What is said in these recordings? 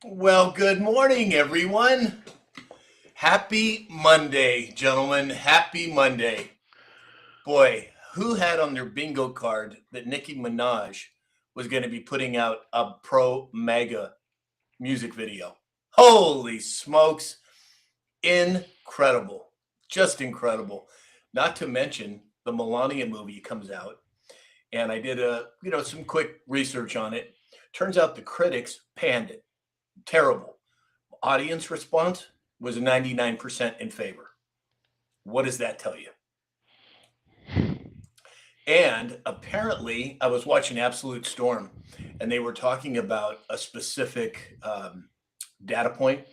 Well, good morning, everyone. Happy Monday, gentlemen. Happy Monday. Boy, who had on their bingo card that Nicki Minaj was going to be putting out a pro mega music video? Holy smokes. Incredible. Just incredible. Not to mention the Melania movie comes out, and I did some quick research on it. Turns out the critics panned it. Terrible. Audience response was 99% in favor. What does that tell you? And apparently, I was watching Absolute Storm, and they were talking about a specific data point.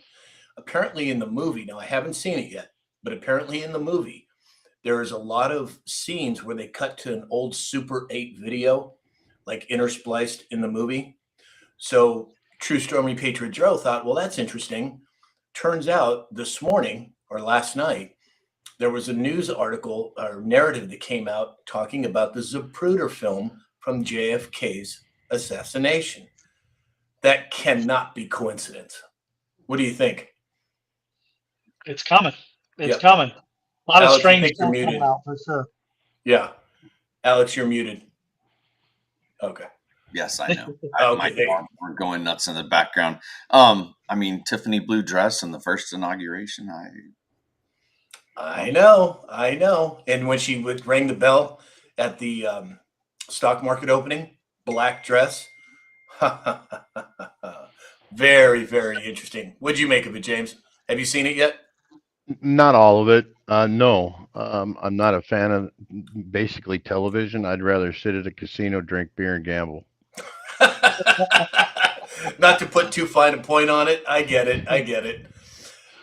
Apparently, in the movie, now I haven't seen it yet, but apparently in the movie, there is a lot of scenes where they cut to an old Super 8 video, like interspliced in the movie. So True Stormy Patriot Joe thought, well, that's interesting. Turns out this morning or last night, there was a news article or narrative that came out talking about the Zapruder film from JFK's assassination. That cannot be coincidence. What do you think? It's coming. It's Yep. coming. A lot of Alex, I strange think you're stuff muted. coming out for sure. Yeah. Alex, you're muted. Okay. Yes, I know. Okay, My there you dogs were going nuts in the background. Tiffany blue dress in the first inauguration. I know. And when she would ring the bell at the stock market opening, black dress. Very, very interesting. What'd you make of it, James? Have you seen it yet? Not all of it. No, I'm not a fan of basically television. I'd rather sit at a casino, drink beer, and gamble. Not to put too fine a point on it. I get it.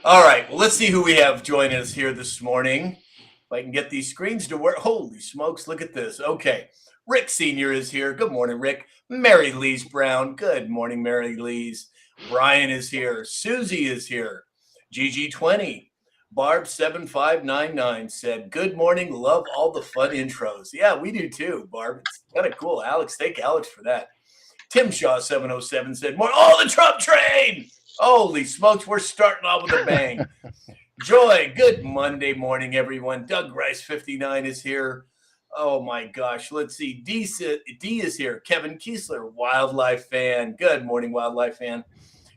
All right. Well, let's see who we have joining us here this morning. If I can get these screens to work. Holy smokes, look at this. Okay. Rick Sr. is here. Good morning, Rick. Mary Lee's Brown. Good morning, Mary Lee's. Brian is here. Susie is here. GG20. Barb7599 said, good morning. Love all the fun intros. Yeah, we do too, Barb. It's kind of cool. Alex, thank Alex for that. Tim Shaw 707 said, more. Oh, the Trump train. Holy smokes, we're starting off with a bang. Joy, good Monday morning, everyone. Doug Rice 59 is here. Oh my gosh, let's see. D is here. Kevin Kiesler, wildlife fan. Good morning, wildlife fan.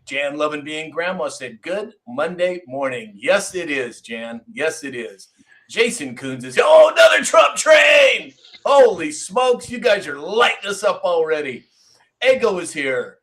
Jan Lovin Being Grandma said, good Monday morning. Yes, it is, Jan. Yes, it is. Jason Coons is, oh, another Trump train. Holy smokes, you guys are lighting us up already. Ego is here.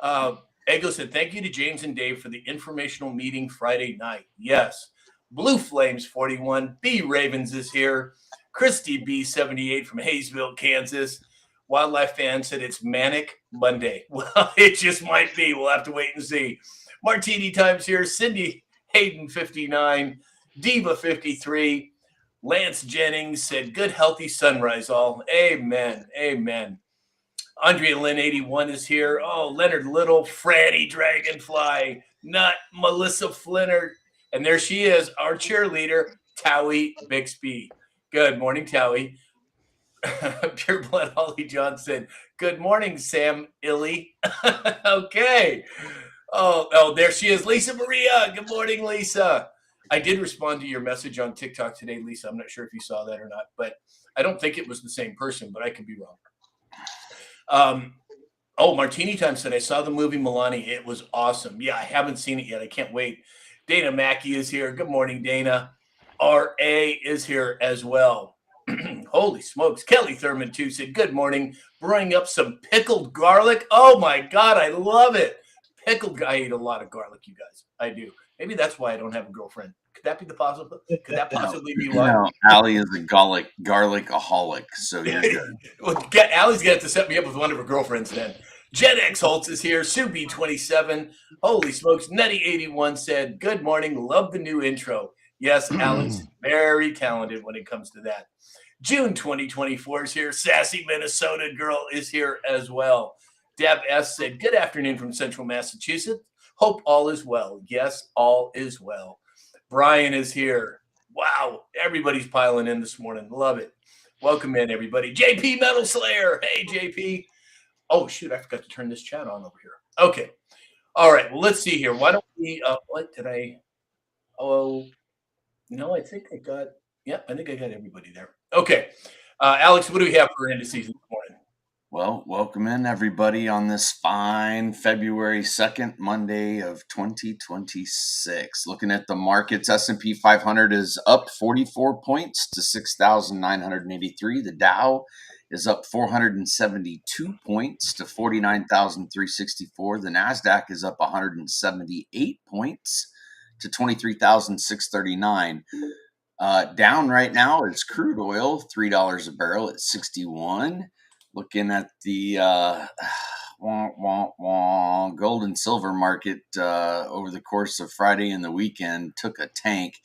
Ego said, thank you to James and Dave for the informational meeting Friday night. Yes. Blue Flames 41. B Ravens is here. Christy B78 from Hayesville, Kansas. Wildlife fan said it's Manic Monday. Well, it just might be. We'll have to wait and see. Martini Times here. Cindy Hayden 59. Diva 53. Lance Jennings said, good, healthy sunrise all. Amen. Amen. Andrea Lynn 81 is here. Oh, Leonard Little, Franny Dragonfly, Nut, Melissa Flinner. And there she is, our cheerleader, Towie Bixby. Good morning, Towie. Pure Blood Holly Johnson. Good morning, Sam Illy. Okay. Oh, there she is, Lisa Maria. Good morning, Lisa. I did respond to your message on TikTok today, Lisa. I'm not sure if you saw that or not, but I don't think it was the same person, but I could be wrong. Martini Time said, I saw the movie Melania. It was awesome. Yeah, I haven't seen it yet. I can't wait. Dana Mackey is here. Good morning, Dana. R.A. is here as well. Holy smokes. Kelly Thurman, too, said, good morning. Brewing up some pickled garlic. Oh, my God. I love it. I eat a lot of garlic, you guys. I do. Maybe that's why I don't have a girlfriend. Could that be the possible? Could that possibly be why? No, Allie is a garlic-aholic, so you're good. Well, Allie's going to have to set me up with one of her girlfriends then. Jen X Holtz is here. Subi 27. Holy smokes. Nutty 81 said, good morning. Love the new intro. Yes, Alex, very talented when it comes to that. June 2024 is here. Sassy Minnesota girl is here as well. Deb S said, good afternoon from Central Massachusetts. Hope all is well. Yes, all is well. Brian is here. Wow, everybody's piling in this morning. Love it. Welcome in, everybody. JP Metal Slayer. Hey, JP. Oh, shoot, I forgot to turn this chat on over here. Okay. All right. Well, let's see here. Why don't we? What did I? Oh, no. I think I got. Yeah, I think I got everybody there. Okay. Alex, what do we have for end of season this morning? Well, welcome in everybody on this fine February 2nd, Monday of 2026. Looking at the markets, S&P 500 is up 44 points to 6,983. The Dow is up 472 points to 49,364. The NASDAQ is up 178 points to 23,639. Down right now is crude oil, $3 a barrel at 61. Looking at the gold and silver market over the course of Friday and the weekend took a tank.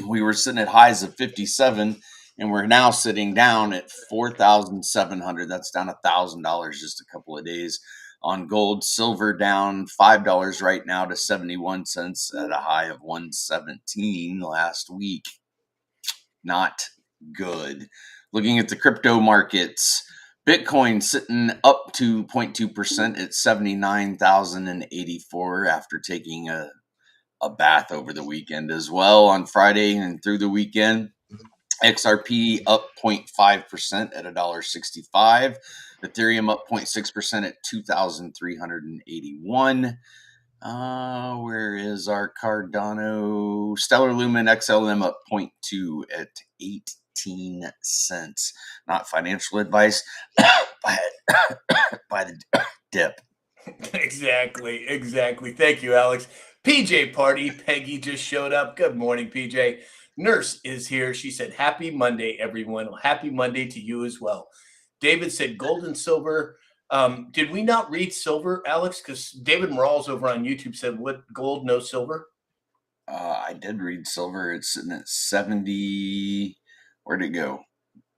We were sitting at highs of 57, and we're now sitting down at 4,700. That's down $1,000 just a couple of days on gold. Silver down $5 right now to 71 cents at a high of 117 last week. Not good. Looking at the crypto markets, Bitcoin sitting up to 0.2% at 79,084 after taking a bath over the weekend as well on Friday and through the weekend. XRP up 0.5% at $1.65. Ethereum up 0.6% at 2,381. Where is our Cardano? Stellar Lumen XLM up 0.2 at 18 cents. Not financial advice, by the dip. Exactly. Thank you, Alex. PJ Party, Peggy just showed up. Good morning, PJ. Nurse is here. She said, happy Monday, everyone. Well, happy Monday to you as well. David said gold and silver. Did we not read silver, Alex? Because David Morales over on YouTube said, what, gold, no silver? I did read silver. It's sitting at 70. Where'd it go?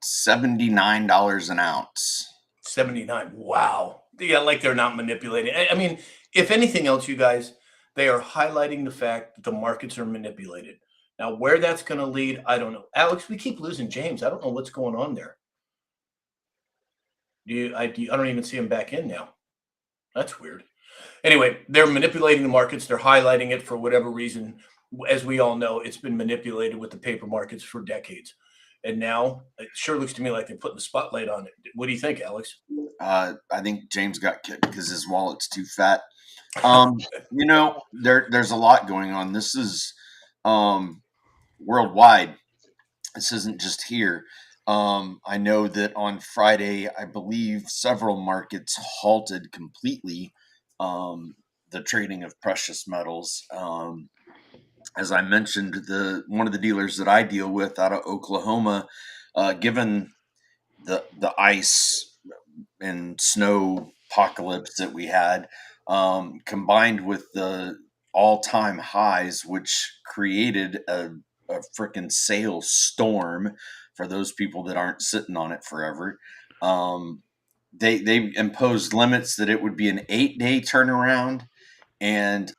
$79 an ounce. 79. Wow. Yeah, like they're not manipulating. I mean, if anything else, you guys, they are highlighting the fact that the markets are manipulated. Now, where that's going to lead, I don't know. Alex, we keep losing James. I don't know what's going on there. I don't even see him back in now. That's weird. Anyway, they're manipulating the markets. They're highlighting it for whatever reason. As we all know, it's been manipulated with the paper markets for decades. And now it sure looks to me like they're putting the spotlight on it. What do you think, Alex? I think James got kicked because his wallet's too fat. There's a lot going on. This is worldwide. This isn't just here. I know that on Friday, I believe several markets halted completely the trading of precious metals. As I mentioned, one of the dealers that I deal with out of Oklahoma, given the ice and snow apocalypse that we had, combined with the all-time highs, which created a freaking sales storm for those people that aren't sitting on it forever. They imposed limits that it would be an 8-day turnaround, and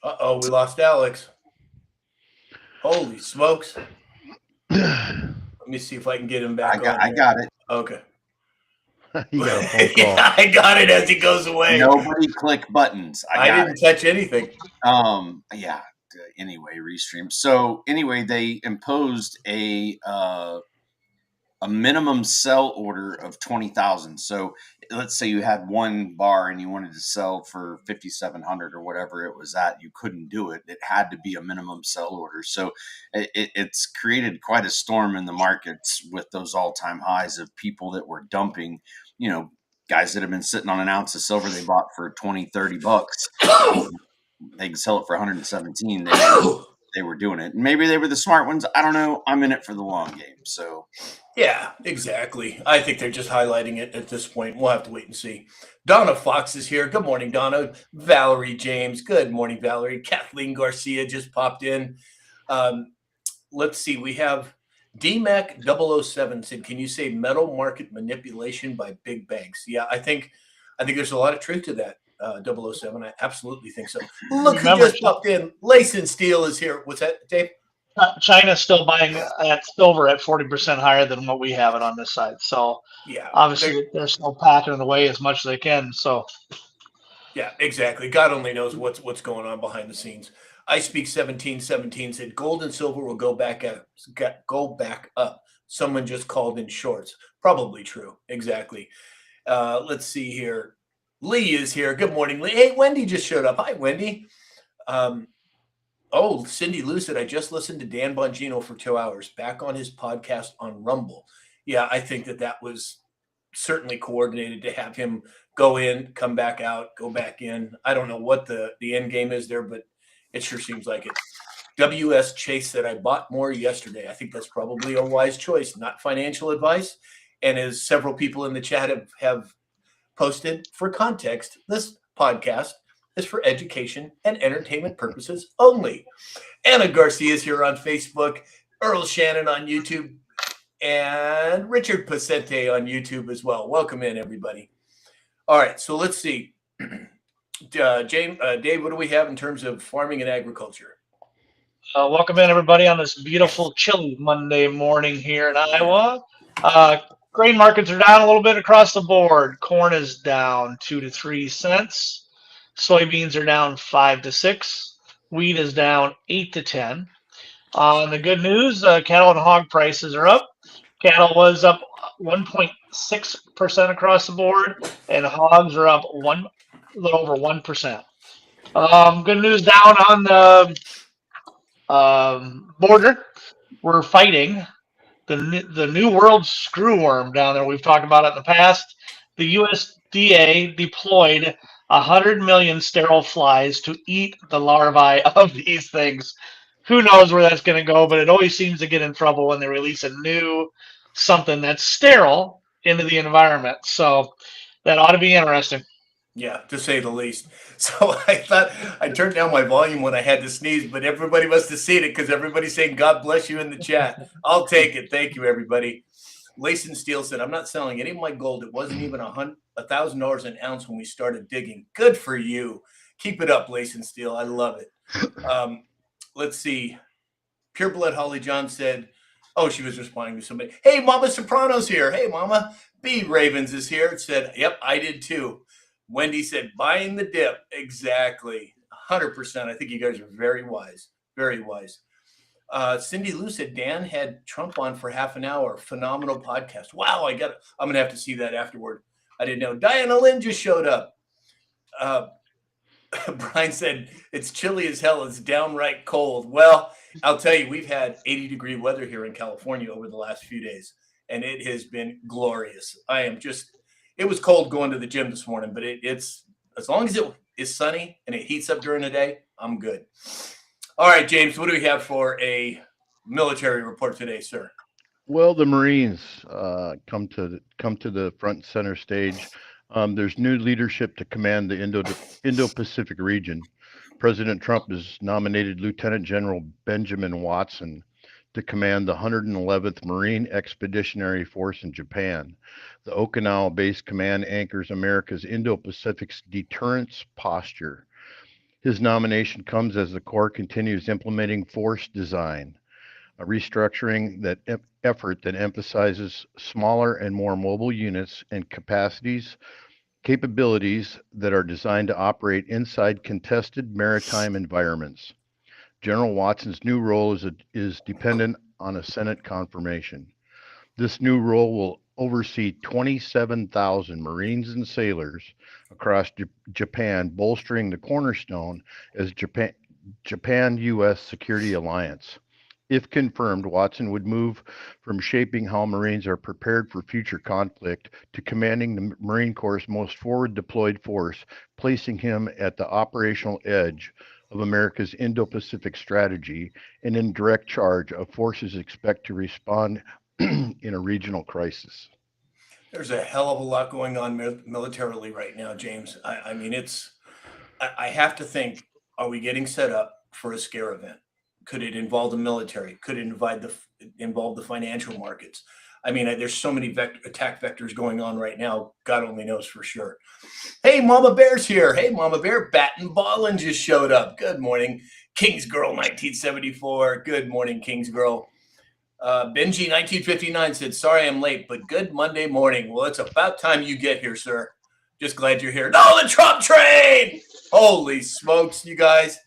we lost Alex. Holy smokes. Let me see if I can get him back on. I got it. Okay. You got a phone call. Yeah, I got it as he goes away. Nobody click buttons. I didn't touch anything. Yeah. Anyway, restream. So anyway, they imposed a minimum sell order of 20,000. So let's say you had one bar and you wanted to sell for 5,700 or whatever it was at, you couldn't do it. It had to be a minimum sell order. So it's created quite a storm in the markets with those all-time highs of people that were dumping, guys that have been sitting on an ounce of silver they bought for 20, 30 bucks. They can sell it for 117. They were doing it. Maybe they were the smart ones. I don't know. I'm in it for the long game. So yeah, exactly. I think they're just highlighting it at this point. We'll have to wait and see. Donna Fox is here. Good morning, Donna. Valerie James. Good morning, Valerie. Kathleen Garcia just popped in. Let's see. We have DMAC 007 said, can you say metal market manipulation by big banks? Yeah, I think there's a lot of truth to that. 007. I absolutely think so. Look who just popped in. Lace and Steel is here. What's that, Dave? China's still buying at silver at 40% higher than what we have it on this side. So Yeah, obviously they're still packing it away as much as they can. So yeah, exactly. God only knows what's going on behind the scenes. I speak 1717 said gold and silver will go back up. Someone just called in shorts. Probably true. Exactly. Let's see here. Lee is here. Good morning, Lee. Hey, Wendy just showed up. Hi, Wendy. Um, oh, Cindy Lou said I just listened to Dan Bongino for 2 hours. Back on his podcast on Rumble. Yeah, I think that was certainly coordinated to have him go in, come back out, go back in. I don't know what the end game is there, but it sure seems like it. WS Chase said I bought more yesterday. I think that's probably a wise choice, not financial advice. And as several people in the chat have posted, for context, this podcast is for education and entertainment purposes only. Anna Garcia is here on Facebook, Earl Shannon on YouTube, and Richard Pacente on YouTube as well. Welcome in, everybody. All right, so let's see. Dave, what do we have in terms of farming and agriculture? welcome in everybody on this beautiful, chilly Monday morning here in Iowa. Grain markets are down a little bit across the board. Corn is down 2 to 3 cents. Soybeans are down 5 to 6. Wheat is down 8 to 10. On the good news, cattle and hog prices are up. Cattle was up 1.6% across the board, and hogs are up a little over 1%. Good news down on the border. We're fighting the new world screwworm down there. We've talked about it in the past. The USDA deployed 100 million sterile flies to eat the larvae of these things. Who knows where that's going to go, but it always seems to get in trouble when they release a new something that's sterile into the environment. So that ought to be interesting. Yeah, to say the least. So I thought I turned down my volume when I had to sneeze, but everybody must have seen it because everybody's saying God bless you in the chat. I'll take it. Thank you, everybody. Layson Steele said, I'm not selling any of my gold. It wasn't even $1,000 an ounce when we started digging. Good for you. Keep it up, Layson Steele. I love it. Let's see. Pure Blood Holly John said, oh, she was responding to somebody. Hey, Mama Soprano's here. Hey, Mama. B Ravens is here. It said, yep, I did too. Wendy said, buying the dip. Exactly. 100%. I think you guys are very wise. Very wise. Cindy Lou said, Dan had Trump on for half an hour. Phenomenal podcast. Wow, I'm going to have to see that afterward. I didn't know. Diana Lynn just showed up. Brian said, it's chilly as hell. It's downright cold. Well, I'll tell you, we've had 80-degree weather here in California over the last few days, and it has been glorious. It was cold going to the gym this morning, but it's as long as it is sunny and it heats up during the day, I'm good. All right, James, what do we have for a military report today, sir? Well, the Marines come to the front and center stage. There's new leadership to command the Indo-Pacific region. President Trump has nominated Lieutenant General Benjamin Watson to command the 111th Marine Expeditionary Force in Japan. The Okinawa-based command anchors America's Indo-Pacific's deterrence posture. His nomination comes as the Corps continues implementing force design, a restructuring effort that emphasizes smaller and more mobile units and capabilities that are designed to operate inside contested maritime environments. General Watson's new role is dependent on a Senate confirmation. This new role will oversee 27,000 Marines and sailors across Japan, bolstering the cornerstone as Japan-U.S. security alliance. If confirmed, Watson would move from shaping how Marines are prepared for future conflict to commanding the Marine Corps' most forward deployed force, placing him at the operational edge of America's Indo-Pacific strategy and in direct charge of forces expect to respond in a regional crisis. There's a hell of a lot going on militarily right now, James. I mean, I have to think, are we getting set up for a scare event? Could it involve the military? Could it involve the financial markets? I mean, there's so many attack vectors going on right now. God only knows for sure. Hey, Mama Bear's here. Hey, Mama Bear. Bat and Ballin just showed up. Good morning. King's Girl 1974. Good morning, King's Girl. Benji 1959 said, sorry I'm late, but good Monday morning. Well, it's about time you get here, sir. Just glad you're here. No, the Trump train! Holy smokes, you guys.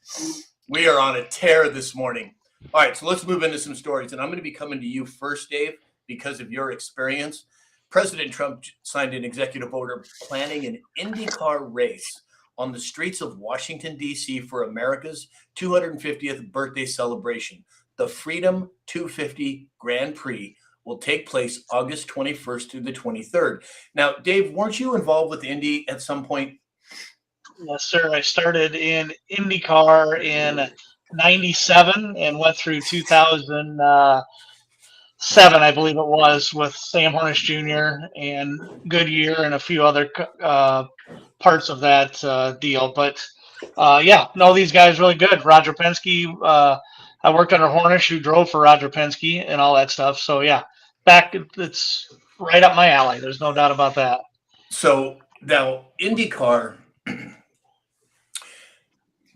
We are on a tear this morning. All right, so let's move into some stories. And I'm going to be coming to you first, Dave, because of your experience. President Trump signed an executive order planning an IndyCar race on the streets of Washington, D.C. for America's 250th birthday celebration. The Freedom 250 Grand Prix will take place August 21st through the 23rd. Now, Dave, weren't you involved with Indy at some point? Yes, sir. I started in IndyCar in '97 and went through 2007, I believe it was, with Sam Hornish Jr. and Goodyear and a few other parts of that deal. But yeah, no, these guys really good. Roger Penske. I worked under Hornish, who drove for Roger Penske and all that stuff. So yeah, it's right up my alley. There's no doubt about that. So now IndyCar,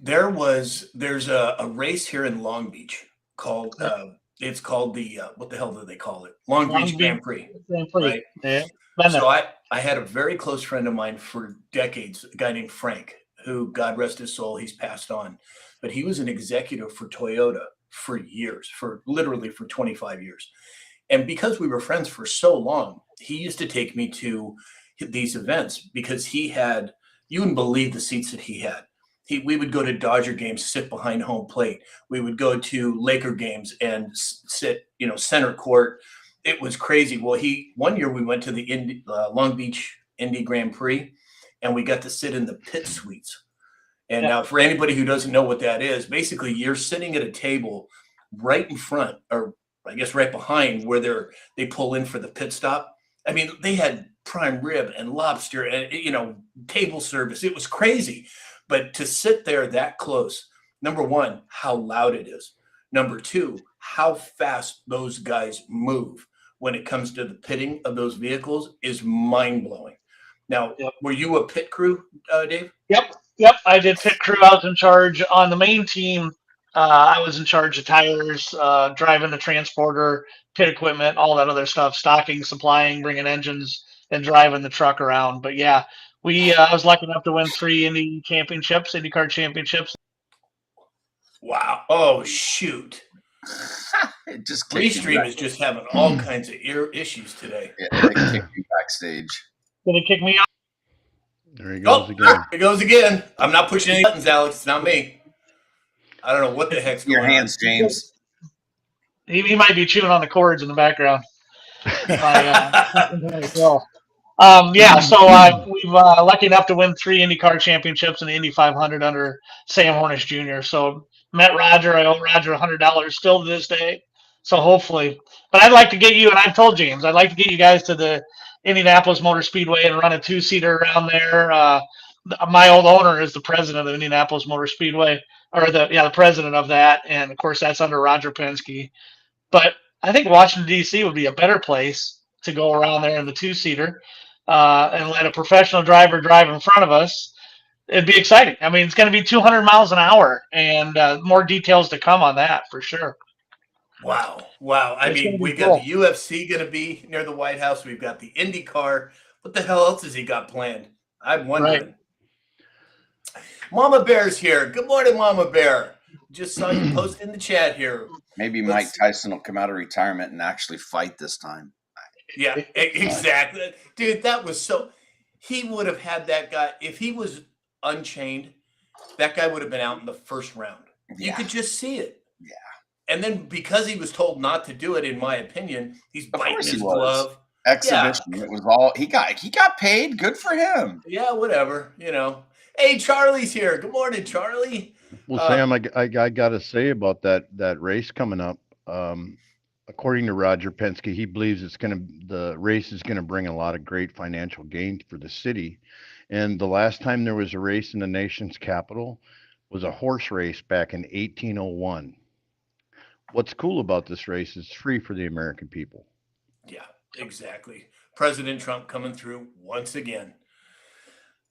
there's a race here in Long Beach called it's called the what the hell do they call it? Long Beach Grand Prix. Right? Yeah. So I had a very close friend of mine for decades, a guy named Frank, who, God rest his soul, he's passed on, but he was an executive for Toyota for years, for 25 years. And because we were friends for so long, he used to take me to these events because he had, you wouldn't believe the seats that he had. We would go to Dodger games, sit behind home plate. We would go to Laker games and sit, center court. It was crazy. Well, one year we went to the Long Beach Indy Grand Prix, and we got to sit in the pit suites. And now, for anybody who doesn't know what that is, basically you're sitting at a table right in front, or I guess right behind where they pull in for the pit stop. I mean, they had prime rib and lobster and table service. It was crazy. But to sit there that close, number one, how loud it is. Number two, how fast those guys move when it comes to the pitting of those vehicles is mind-blowing. Now, were you a pit crew, Dave? Yep. I did pit crew. I was in charge on the main team. I was in charge of tires, driving the transporter, pit equipment, all that other stuff, stocking, supplying, bringing engines, and driving the truck around. But yeah, I was lucky enough to win 3 IndyCar championships. Wow. Oh, shoot. It just Restream is just having all kinds of issues today. Yeah, they kicked me backstage. Did it kick me out? There he goes again. It goes again. I'm not pushing any buttons, Alex. It's not me. I don't know what the heck's going on. Your hands, James. He might be chewing on the cords in the background. So we've lucky enough to win 3 IndyCar championships and the Indy 500 under Sam Hornish Jr. So met Roger. I owe Roger $100 still to this day. So hopefully, but I'd like to get you, and I've told James, I'd like to get you guys to the Indianapolis Motor Speedway and run a 2-seater around there. My old owner is the president of Indianapolis Motor Speedway, or the president of that, and of course that's under Roger Penske. But I think Washington D.C. would be a better place to go around there in the 2-seater and let a professional driver drive in front of us. It'd be exciting. I mean, it's going to be 200 miles an hour, and more details to come on that for sure. Wow. I mean, we got the UFC going to be near the White House. We've got the IndyCar. What the hell else has he got planned? I'm wondering. Right. Mama Bear's here. Good morning, Mama Bear. Just saw you post in the chat here. Maybe Mike Tyson will come out of retirement and actually fight this time. Yeah, exactly. Dude, that was so... He would have had that guy... If he was unchained, that guy would have been out in the first round. You could just see it. Yeah. And then because he was told not to do it, in my opinion, he's biting his glove. Exhibition. Yeah. It was all he got paid. Good for him. Yeah, whatever. Hey, Charlie's here. Good morning, Charlie. Well, Sam, I got to say about that race coming up. According to Roger Penske, he believes the race is gonna bring a lot of great financial gain for the city. And the last time there was a race in the nation's capital was a horse race back in 1801. What's cool about this race is it's free for the American people. Yeah, exactly. President Trump coming through once again.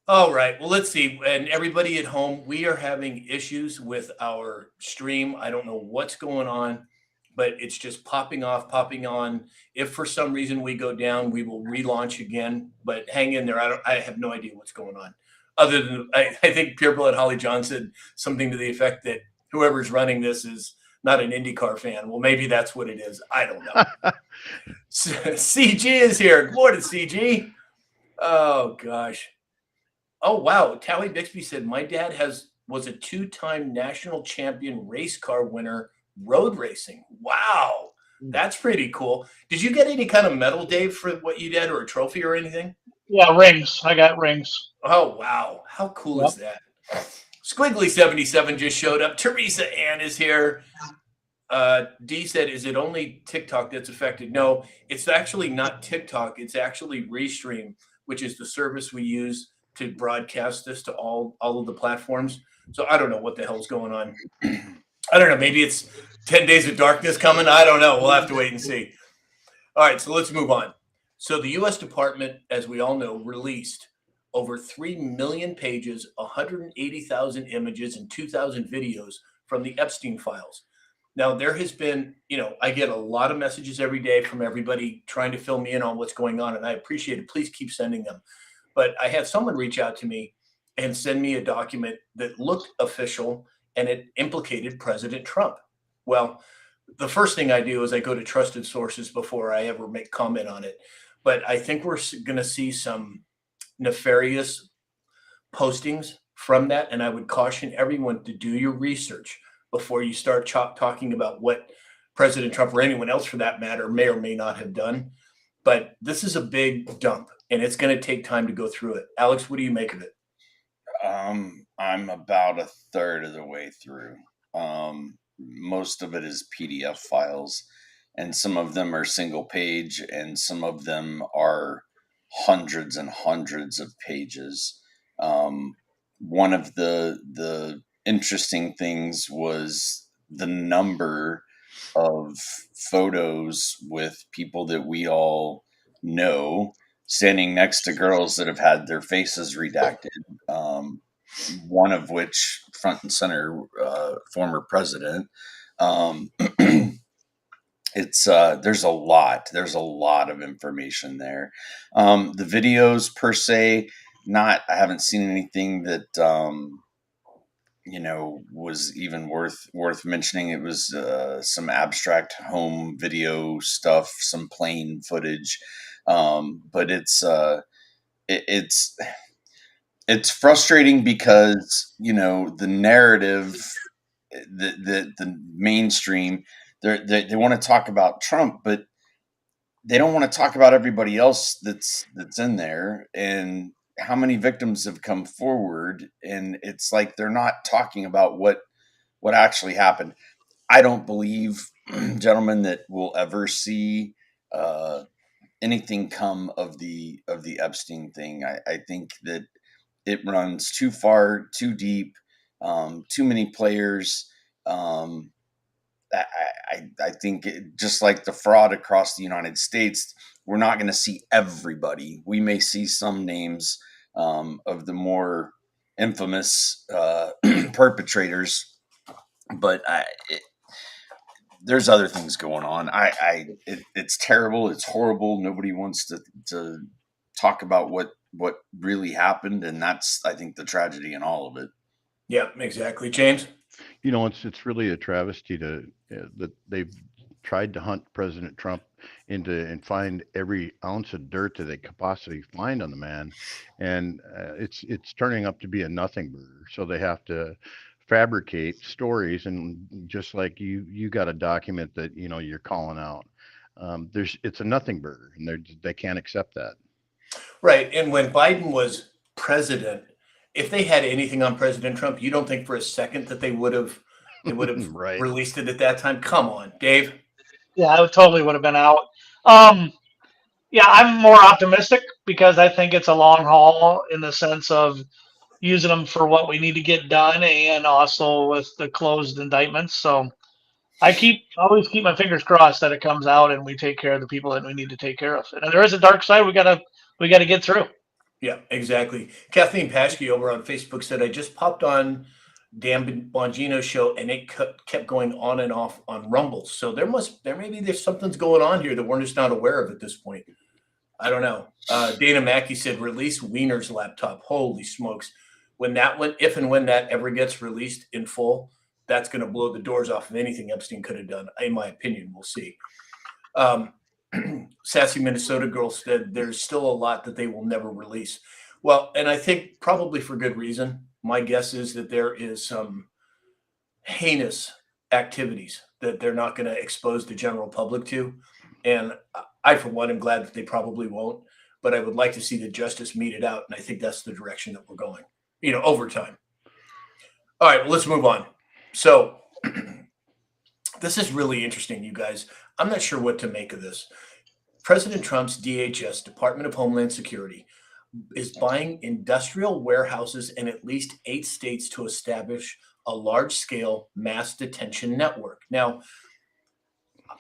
All right. Well, let's see. And everybody at home, we are having issues with our stream. I don't know what's going on, but it's just popping off, popping on. If for some reason we go down, we will relaunch again. But hang in there. I have no idea what's going on. Other than I think Pureblood Holly John said something to the effect that whoever's running this is not an IndyCar fan. Well, maybe that's what it is. I don't know. CG is here. Good morning, CG. Oh gosh. Oh wow, Tally Bixby said my dad was a two-time national champion race car winner road racing. Wow, that's pretty cool. Did you get any kind of medal, Dave, for what you did, or a trophy or anything? Yeah, rings. I got rings. Oh wow, how cool Yep. is that? Squiggly77 just showed up. Teresa Ann is here. D said, "Is it only TikTok that's affected?" No, it's actually not TikTok. It's actually Restream, which is the service we use to broadcast this to all of the platforms. So I don't know what the hell's going on. I don't know. Maybe it's 10 Days of Darkness coming. I don't know. We'll have to wait and see. All right, so let's move on. So the U.S. Department, as we all know, released over 3 million pages, 180,000 images, and 2,000 videos from the Epstein files. Now, there has been, I get a lot of messages every day from everybody trying to fill me in on what's going on, and I appreciate it. Please keep sending them. But I had someone reach out to me and send me a document that looked official, and it implicated President Trump. Well, the first thing I do is I go to trusted sources before I ever make comment on it. But I think we're going to see some nefarious postings from that, and I would caution everyone to do your research before you start talking about what President Trump or anyone else for that matter may or may not have done. But this is a big dump, and it's going to take time to go through it. Alex, what do you make of it? I'm about a third of the way through. Most of it is PDF files, and some of them are single page, and some of them are hundreds and hundreds of pages. One of the interesting things was the number of photos with people that we all know standing next to girls that have had their faces redacted. One of which front and center, former president. It's there's a lot of information there. The videos per se, I haven't seen anything that was even worth mentioning. It was some abstract home video stuff, some plane footage, but it's frustrating because the narrative, the mainstream, they want to talk about Trump, but they don't want to talk about everybody else that's in there and how many victims have come forward. And it's like they're not talking about what actually happened. I don't believe, gentlemen, that we'll ever see anything come of the Epstein thing. I think that it runs too far, too deep, too many players. I think just like the fraud across the United States, we're not going to see everybody. We may see some names of the more infamous perpetrators, but there's other things going on. It's terrible. It's horrible. Nobody wants to talk about what really happened, and that's, I think, the tragedy in all of it. Yeah, exactly. James? It's really a travesty that they've tried to hunt President Trump and find every ounce of dirt that they could possibly find on the man, and it's turning up to be a nothing burger. So they have to fabricate stories, and just like you got a document that you're calling out. It's a nothing burger, and they can't accept that. Right. And when Biden was president, if they had anything on President Trump, you don't think for a second that they would have Right. released it at that time? Come on, Dave. Yeah, it totally would have been out. Yeah, I'm more optimistic because I think it's a long haul in the sense of using them for what we need to get done, and also with the closed indictments. So I always keep my fingers crossed that it comes out and we take care of the people that we need to take care of. And there is a dark side we gotta get through. Yeah, exactly. Kathleen Paschke over on Facebook said, I just popped on Dan Bongino's show and it kept going on and off on Rumble. So there's something's going on here that we're just not aware of at this point. I don't know. Dana Mackey said, release Wiener's laptop. Holy smokes. If and when that ever gets released in full, that's going to blow the doors off of anything Epstein could have done. In my opinion, we'll see. Sassy Minnesota girl said there's still a lot that they will never release. Well, and I think probably for good reason. My guess is that there is some heinous activities that they're not going to expose the general public to. And I, for one, am glad that they probably won't. But I would like to see the justice meted out. And I think that's the direction that we're going, over time. All right, well, let's move on. So this is really interesting, you guys. I'm not sure what to make of this. President Trump's DHS, Department of Homeland Security, is buying industrial warehouses in at least 8 states to establish a large-scale mass detention network. Now,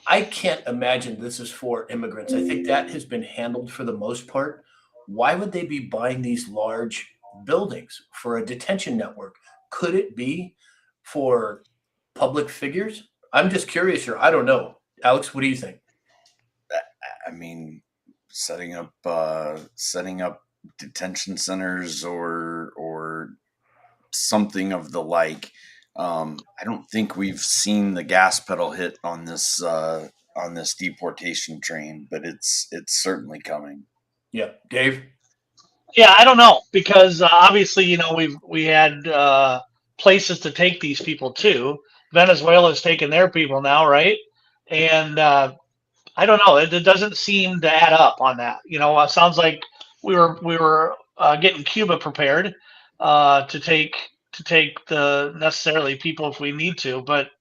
I can't imagine this is for immigrants. I think that has been handled for the most part. Why would they be buying these large buildings for a detention network? Could it be for public figures? I'm just curious here. I don't know. Alex, what do you think? I mean, setting up detention centers or something of the like. I don't think we've seen the gas pedal hit on this deportation train, but it's certainly coming. Yeah, Dave. Yeah, I don't know because obviously, we had places to take these people to. Venezuela's taking their people now, right? And I don't know. It doesn't seem to add up on that. It sounds like we were getting Cuba prepared to take the necessarily people if we need to, but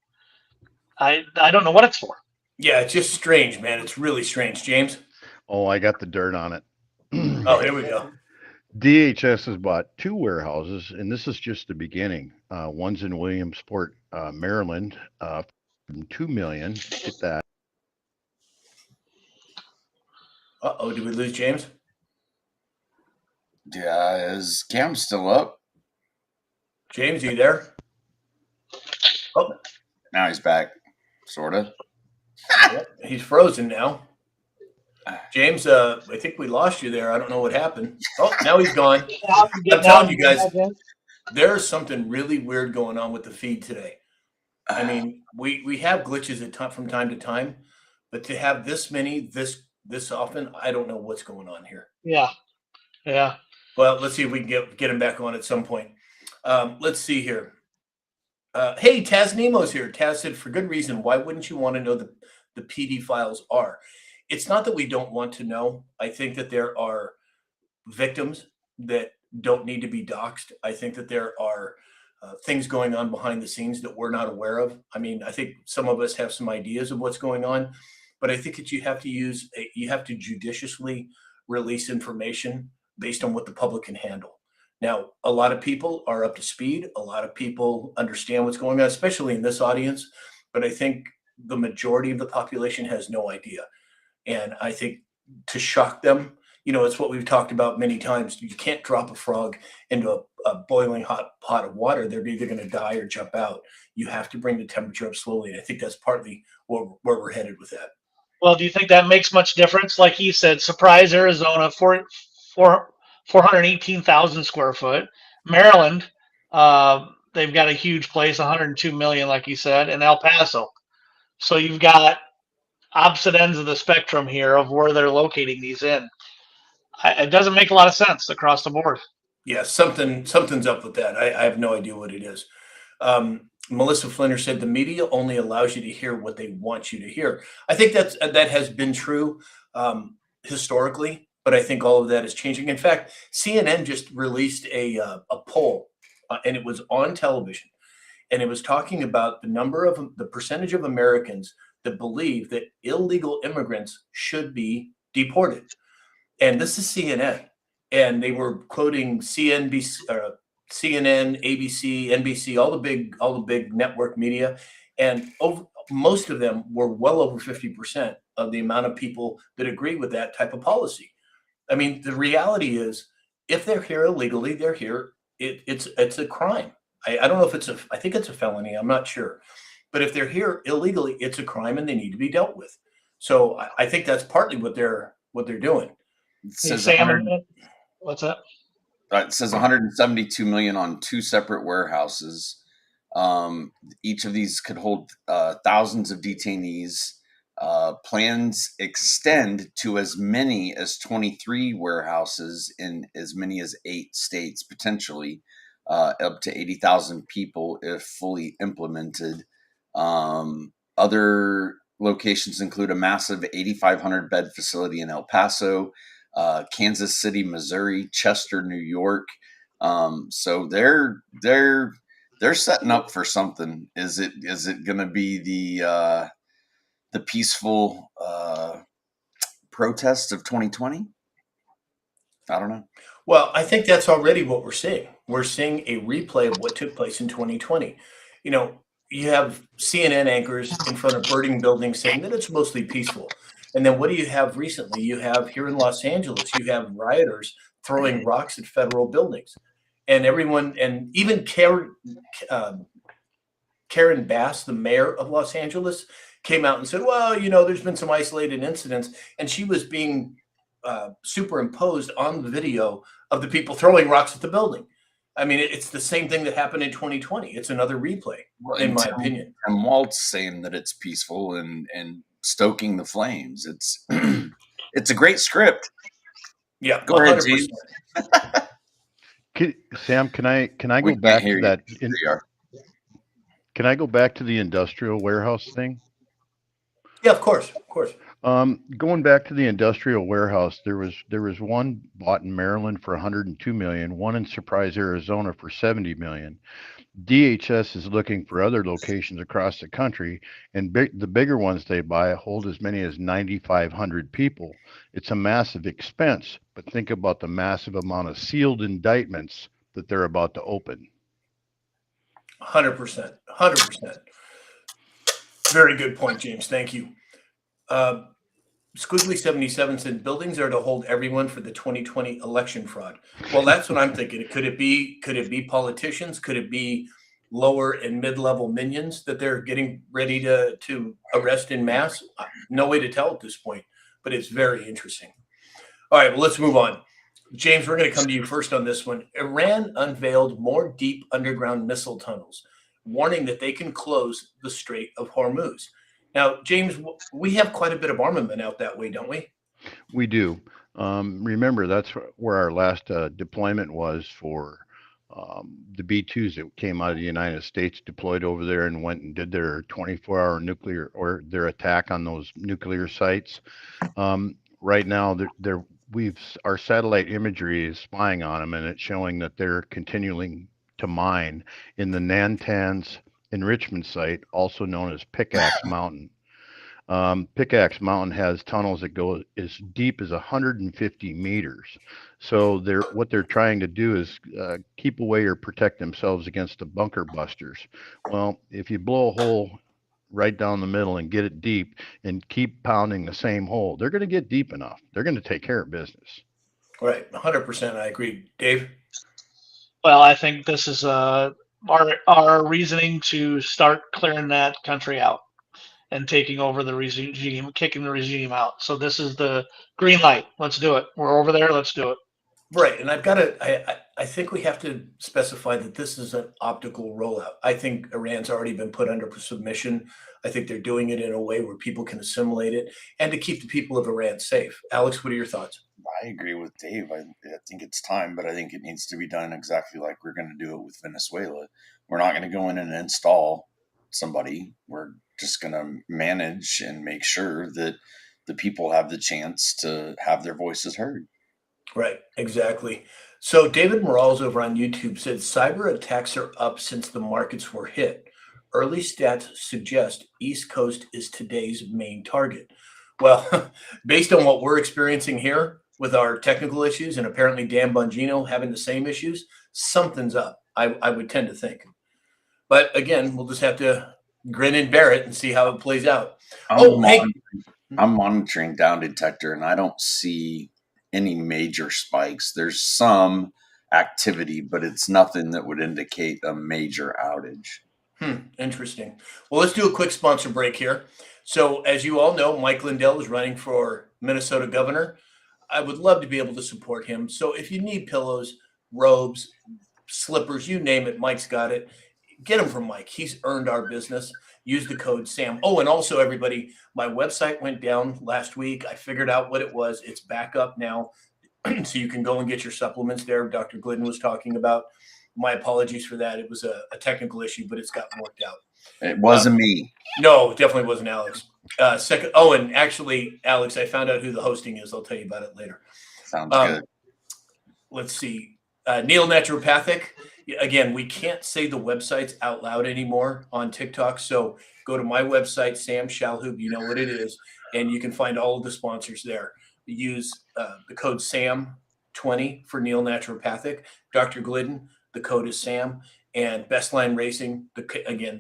I don't know what it's for. Yeah, it's just strange, man. It's really strange. James? Oh, I got the dirt on it. Oh, here we go. DHS has bought 2 warehouses, and this is just the beginning. One's in Williamsport, Maryland, $2 million. Get that. Uh-oh, did we lose James? Yeah, is Cam still up? James, are you there? Oh, Now he's back, sort of. he's frozen now. James, I think we lost you there. I don't know what happened. Oh, now he's gone. I'm telling you guys, there's something really weird going on with the feed today. I mean, we have glitches from time to time, but to have this many this often, I don't know what's going on here. Yeah. Well, let's see if we can get him back on at some point. Let's see here. Hey, Taz Nemo's here. Taz said, for good reason. Why wouldn't you want to know the PD files are? It's not that we don't want to know. I think that there are victims that don't need to be doxxed. I think that there are things going on behind the scenes that we're not aware of. I mean, I think some of us have some ideas of what's going on, but I think that you have to judiciously release information based on what the public can handle. Now, a lot of people are up to speed. A lot of people understand what's going on, especially in this audience. But I think the majority of the population has no idea. And I think to shock them, it's what we've talked about many times. You can't drop a frog into a boiling hot pot of water. They're either going to die or jump out. You have to bring the temperature up slowly. And I think that's partly where we're headed with that. Well, do you think that makes much difference? Like he said, Surprise, Arizona, 418,000 square foot. Maryland, they've got a huge place, 102 million, like you said, and El Paso. So you've got opposite ends of the spectrum here of where they're locating these in. It doesn't make a lot of sense across the board. Yeah, something's up with that. I have no idea what it is. Melissa Flinner said the media only allows you to hear what they want you to hear. I think that has been true historically, but I think all of that is changing. In fact, CNN just released a poll, and it was on television, and it was talking about the percentage of Americans that believe that illegal immigrants should be deported. And this is CNN, and they were quoting CNBC, CNN, ABC, NBC, all the big network media, and most of them were well over 50% of the amount of people that agree with that type of policy. I mean, the reality is if they're here illegally, they're here. It's a crime. I don't know if I think it's a felony. I'm not sure. But if they're here illegally, it's a crime and they need to be dealt with. So I think that's partly what they're doing. It Hey, says Sam, what's that? it says 172 million on 2 separate warehouses. Each of these could hold thousands of detainees. Plans extend to as many as 23 warehouses in as many as 8 states, potentially up to 80,000 people if fully implemented. Other locations include a massive 8,500 bed facility in El Paso, Kansas City, Missouri, Chester, New York. So they're setting up for something. Is it going to be the peaceful protest of 2020? I don't know. Well, I think that's already what we're seeing. We're seeing a replay of what took place in 2020. You know, you have CNN anchors in front of burning buildings saying that it's mostly peaceful. And then what do you have recently? You have here in Los Angeles, you have rioters throwing rocks at federal buildings. And everyone, and even Karen Bass, the mayor of Los Angeles, came out and said, well, you know, there's been some isolated incidents. And she was being superimposed on the video of the people throwing rocks at the building. I mean, it's the same thing that happened in 2020. It's another replay, in my opinion. And Walt's saying that it's peaceful and stoking the flames. It's it's a great script. Yeah, Go ahead, 100%. James. Sam, can I We go back can't hear to that? you. There you are. Can I go back to the industrial warehouse thing? Yeah, of course, of course. Going back to the industrial warehouse, there was one bought in Maryland for 102 million, one in Surprise, Arizona for 70 million. DHS is looking for other locations across the country, and the bigger ones they buy hold as many as 9,500 people. It's a massive expense, but think about the massive amount of sealed indictments that they're about to open. 100%. 100%. Very good point, James. Thank you. Squiggly77 said buildings are to hold everyone for the 2020 election fraud. Well, that's what I'm thinking. Could it be politicians? Could it be lower and mid-level minions that they're getting ready to arrest in mass? No way to tell at this point, but it's very interesting. All right, well, let's move on. James, we're going to come to you first on this one. Iran unveiled more deep underground missile tunnels, warning that they can close the Strait of Hormuz. Now, James, we have quite a bit of armament out that way, don't we? We do. Remember, that's where our last deployment was for the B-2s that came out of the United States, deployed over there and went and did their 24-hour nuclear or their attack on those nuclear sites. Right now, our satellite imagery is spying on them, and it's showing that they're continuing to mine in the Natanz enrichment site, also known as Pickaxe Mountain. Pickaxe Mountain has tunnels that go as deep as 150 meters. So what they're trying to do is keep away or protect themselves against the bunker busters. Well, if you blow a hole right down the middle and get it deep and keep pounding the same hole, they're going to get deep enough. They're going to take care of business. Right, 100%. I agree. Dave? Well, I think this is our reasoning to start clearing that country out and taking over the regime, kicking the regime out. So this is the green light. Let's do it. We're over there. Let's do it. Right. And I think we have to specify that this is an optical rollout. I think Iran's already been put under submission. I think they're doing it in a way where people can assimilate it and to keep the people of Iran safe. Alex, what are your thoughts? I agree with Dave. I think it's time, but I think it needs to be done exactly like we're going to do it with Venezuela. We're not going to go in and install somebody. We're just going to manage and make sure that the people have the chance to have their voices heard. Right, exactly. So David Morales over on YouTube said cyber attacks are up since the markets were hit. Early stats suggest East Coast is today's main target. Well, based on what we're experiencing here with our technical issues and apparently Dan Bongino having the same issues, something's up, I would tend to think. But again, we'll just have to grin and bear it and see how it plays out. I'm monitoring Down Detector, and I don't see any major spikes. There's some activity, but it's nothing that would indicate a major outage. Interesting. Well, let's do a quick sponsor break here. So, as you all know, Mike Lindell is running for Minnesota governor. I would love to be able to support him. So, if you need pillows, robes, slippers, you name it, Mike's got it. Get them from Mike. He's earned our business. Use the code SAM. Oh, and also, everybody, my website went down last week. I figured out what it was. It's back up now. So you can go and get your supplements there. Dr. Glidden was talking about. My apologies for that. It was a technical issue, but it's gotten worked out. It wasn't me. No, it definitely wasn't Alex. Second. Oh, and actually, Alex, I found out who the hosting is. I'll tell you about it later. Sounds good. Let's see. Neil Naturopathic. Again, we can't say the websites out loud anymore on TikTok. So go to my website, Sam Shalhoub. You know what it is. And you can find all of the sponsors there. Use the code SAM20 for Neil Naturopathic. Dr. Glidden, the code is SAM. And Bestline Racing, the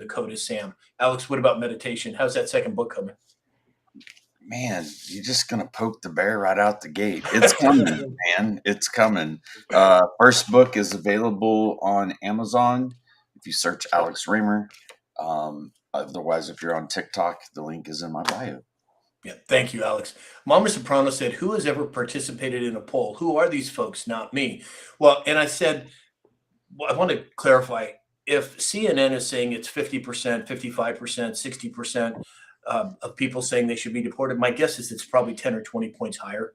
code is SAM. Alex, what about meditation? How's that second book coming? Man, you're just going to poke the bear right out the gate. It's coming, man. It's coming. First book is available on Amazon if you search Alex Raymer. Otherwise, if you're on TikTok, the link is in my bio. Yeah, thank you, Alex. Mama Soprano said, who has ever participated in a poll? Who are these folks? Not me. Well, and I said, well, I want to clarify. If CNN is saying it's 50%, 55%, 60% of people saying they should be deported, my guess is it's probably 10 or 20 points higher.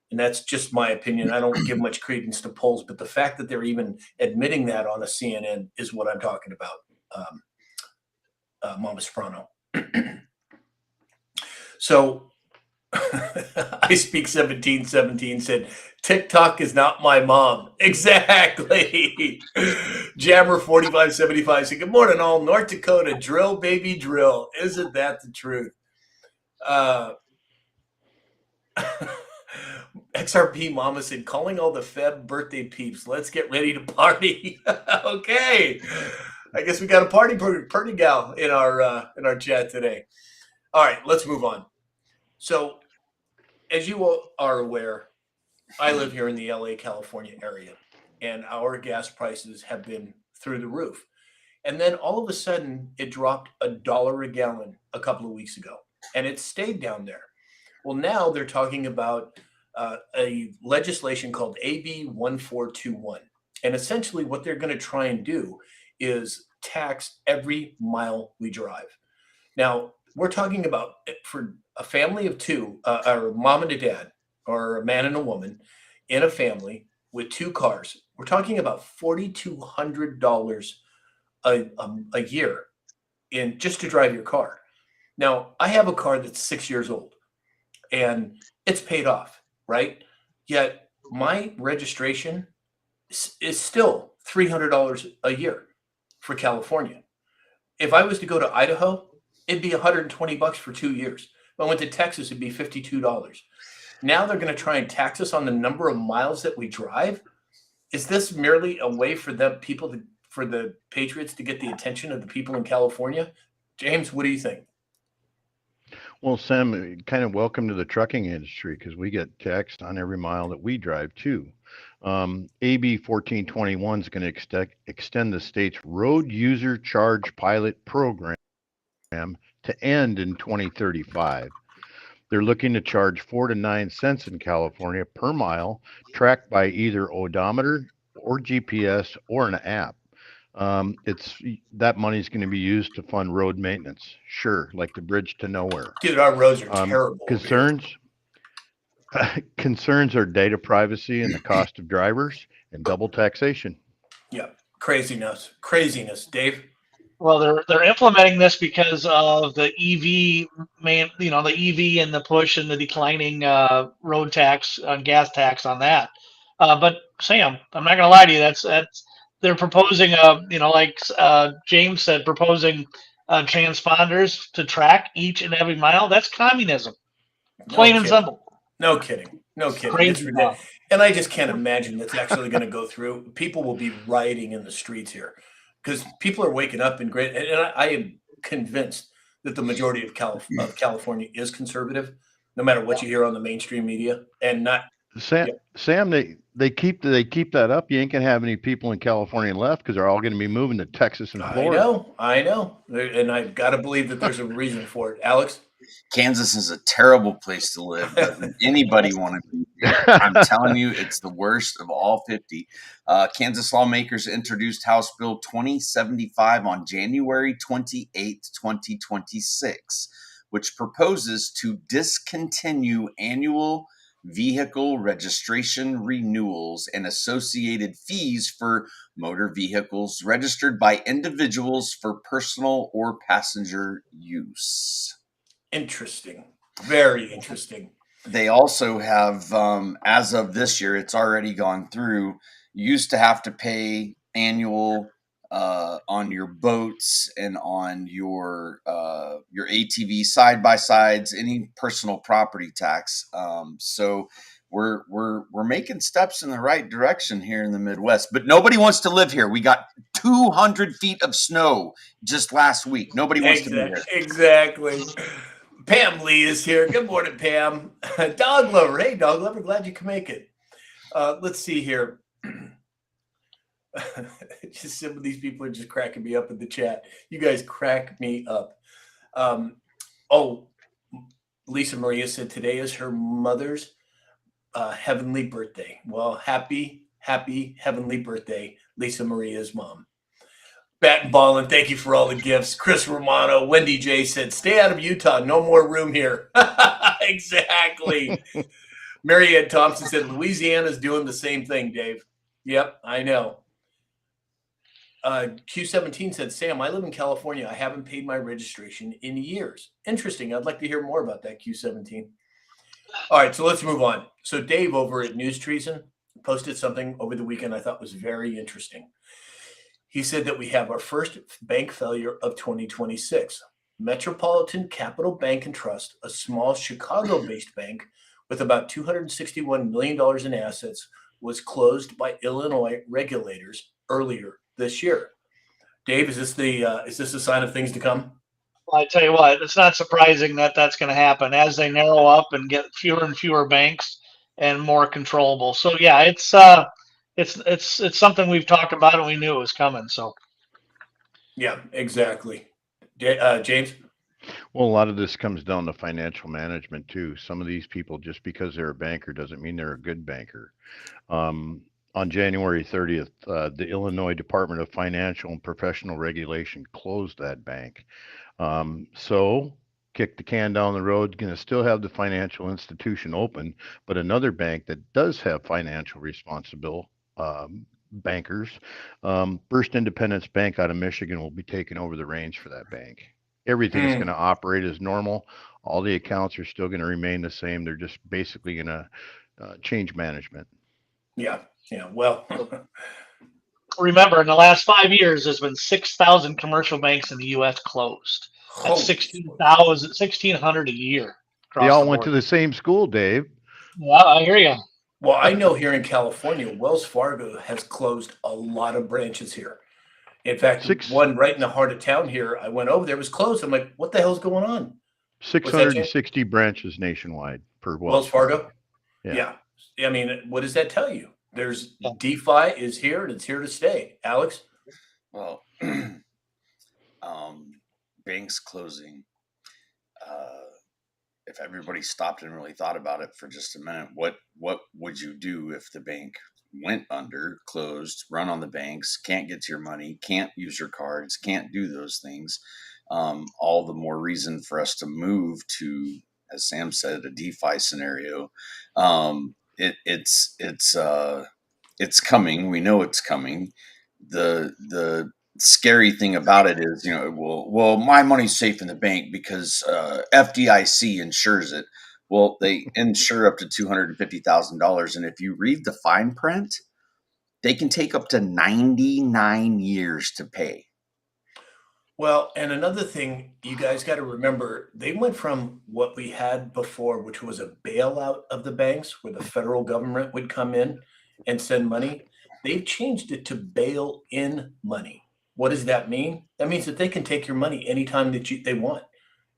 And that's just my opinion. I don't give much credence to polls, but the fact that they're even admitting that on a CNN is what I'm talking about, Mama Soprano. So I speak 1717 said, TikTok is not my mom. Exactly. Jammer 4575 said, good morning, all. North Dakota, drill, baby, drill. Isn't that the truth? XRP Mama said, calling all the Feb birthday peeps. Let's get ready to party. Okay. I guess we got a party gal in our chat today. All right, let's move on. So, as you all are aware, I live here in the LA, California area, and our gas prices have been through the roof. And then all of a sudden, it dropped $1 a gallon a couple of weeks ago, and it stayed down there. Well, now they're talking about a legislation called AB 1421. And essentially, what they're going to try and do is tax every mile we drive. Now, we're talking about for a family of two, or mom and a dad, or a man and a woman in a family with two cars. We're talking about $4,200 a year in just to drive your car. Now, I have a car that's 6 years old and it's paid off, right? Yet my registration is still $300 a year for California. If I was to go to Idaho, it'd be $120 for 2 years. If I went to Texas, it'd be $52. Now they're going to try and tax us on the number of miles that we drive. Is this merely a way for for the patriots to get the attention of the people in California? James, what do you think? Well, Sam, kind of welcome to the trucking industry because we get taxed on every mile that we drive too. AB 1421 is going to extend the state's road user charge pilot program to end in 2035. They're looking to charge 4 to 9 cents in California per mile, tracked by either odometer or GPS or an app. That money is going to be used to fund road maintenance. Sure, like the bridge to nowhere. Dude, our roads are terrible. Concerns are data privacy and the cost of drivers and double taxation. Yeah, craziness. Dave? Well, they're implementing this because of the EV, the EV and the push and the declining road tax on gas tax on that. But Sam, I'm not going to lie to you. That's they're proposing like James said, proposing transponders to track each and every mile. That's communism, plain and simple. No kidding. Crazy it's and I just can't imagine that's actually going to go through. People will be rioting in the streets here because people are waking up and I am convinced that the majority of California is conservative, no matter what you hear on the mainstream media, and not Sam, Yep. Sam, they keep that up. You ain't gonna have any people in California left because they're all gonna be moving to Texas and Florida. I know, and I've got to believe that there's a reason for it. Alex, Kansas is a terrible place to live. Doesn't anybody want to be here? I'm telling you, it's the worst of all 50. Kansas lawmakers introduced House Bill 2075 on January 28, 2026, which proposes to discontinue annual vehicle registration renewals and associated fees for motor vehicles registered by individuals for personal or passenger use. interesting, very interesting. They also have, as of this year, it's already gone through. You used to have to pay annual on your boats and on your ATV side by sides, any personal property tax. So we're making steps in the right direction here in the Midwest, but nobody wants to live here. We got 200 feet of snow just last week. Nobody wants to be here. Exactly. Pam Lee is here. Good morning, Pam. Dog Lover. Hey, Dog Lover. Glad you can make it. Let's see here. Just some of these people are just cracking me up in the chat. You guys crack me up. Oh, Lisa Maria said today is her mother's heavenly birthday. Well, happy heavenly birthday, Lisa Maria's mom. Bat and Ballin, thank you for all the gifts. Chris Romano, Wendy J said, stay out of Utah. No more room here. Exactly. Marianne Thompson said, Louisiana's doing the same thing, Dave. Yep, I know. Q17 said, Sam, I live in California. I haven't paid my registration in years. Interesting. I'd like to hear more about that, Q17. All right, so let's move on. So Dave over at News Treason posted something over the weekend I thought was very interesting. He said that we have our first bank failure of 2026. Metropolitan Capital Bank and Trust, a small Chicago-based bank with about $261 million in assets, was closed by Illinois regulators earlier this year. Dave, is this a sign of things to come? Well, I tell you what, it's not surprising that that's going to happen as they narrow up and get fewer and fewer banks and more controllable. So yeah, it's something we've talked about and we knew it was coming. So yeah, exactly. James? Well, a lot of this comes down to financial management too. Some of these people, just because they're a banker, doesn't mean they're a good banker. On January 30th, the Illinois Department of Financial and Professional Regulation closed that bank. So kick the can down the road, going to still have the financial institution open, but another bank that does have financial responsible bankers, First Independence Bank out of Michigan, will be taking over the reins for that bank. Everything's going to operate as normal. All the accounts are still going to remain the same. They're just basically going to change management. Yeah. Well, remember, in the last 5 years, there's been 6,000 commercial banks in the U.S. closed. That's 1,600 a year. They all went to the same school, Dave. Yeah, I hear you. Well, I know here in California, Wells Fargo has closed a lot of branches here. In fact, one right in the heart of town here, I went over there, it was closed. I'm like, what the hell's going on? 660 branches nationwide per Wells Fargo? Yeah. I mean, what does that tell you? There's DeFi is here and it's here to stay. Alex? Well, banks closing. If everybody stopped and really thought about it for just a minute, what would you do if the bank went under, closed, run on the banks, can't get to your money, can't use your cards, can't do those things? All the more reason for us to move to, as Sam said, a DeFi scenario. It's coming. We know it's coming. The scary thing about it is, well, my money's safe in the bank because FDIC insures it. Well, they insure up to $250,000, and if you read the fine print, they can take up to 99 years to pay. Well, and another thing you guys got to remember, they went from what we had before, which was a bailout of the banks where the federal government would come in and send money. They've changed it to bail in money. What does that mean? That means that they can take your money anytime that they want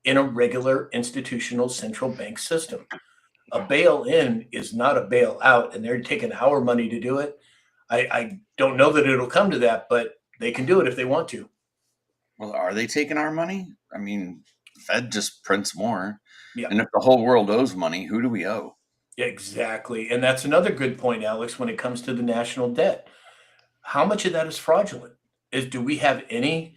in a regular institutional central bank system. A bail in is not a bail out, and they're taking our money to do it. I don't know that it'll come to that, but they can do it if they want to. Well, are they taking our money? I mean, Fed just prints more. Yeah. And if the whole world owes money, who do we owe? Exactly. And that's another good point, Alex, when it comes to the national debt. How much of that is fraudulent? Do we have any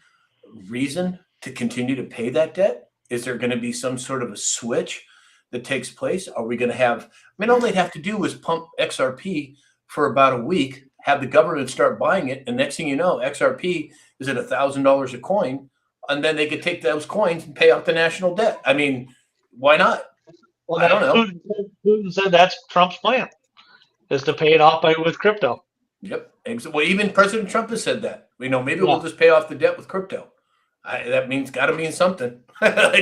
reason to continue to pay that debt? Is there going to be some sort of a switch that takes place? Are we going to have, I mean, all they'd have to do is pump XRP for about a week, have the government start buying it, and next thing you know, XRP is at $1,000 a coin, and then they could take those coins and pay off the national debt. I mean, why not? Well, I don't know. Putin said that's Trump's plan, is to pay it off with crypto. Yep. Well, even President Trump has said that. Maybe we'll just pay off the debt with crypto. That means got to mean something.